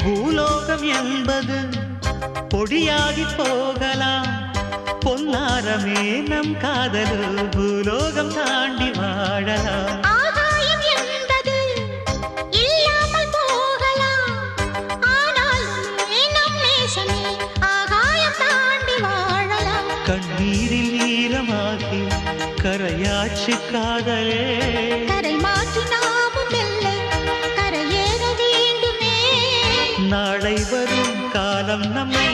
பூலோகம் என்பது பொடியாகி போகலாம், பொன்னாரமே நம் காதலு பூலோகம் தாண்டி வாழலாம். ஆகாயம் என்பது இல்லாமல் போகலாம், ஆனால் நம் நேசமே ஆகாயம் தாண்டி வாழலாம். கண்ணீரில் ஈரமாகி கரையாட்சி காதலே, கரை மாற்றி நாமும் வெல்ல கரையேற வேண்டுமே. நாளை வரும் காலம் நம்மை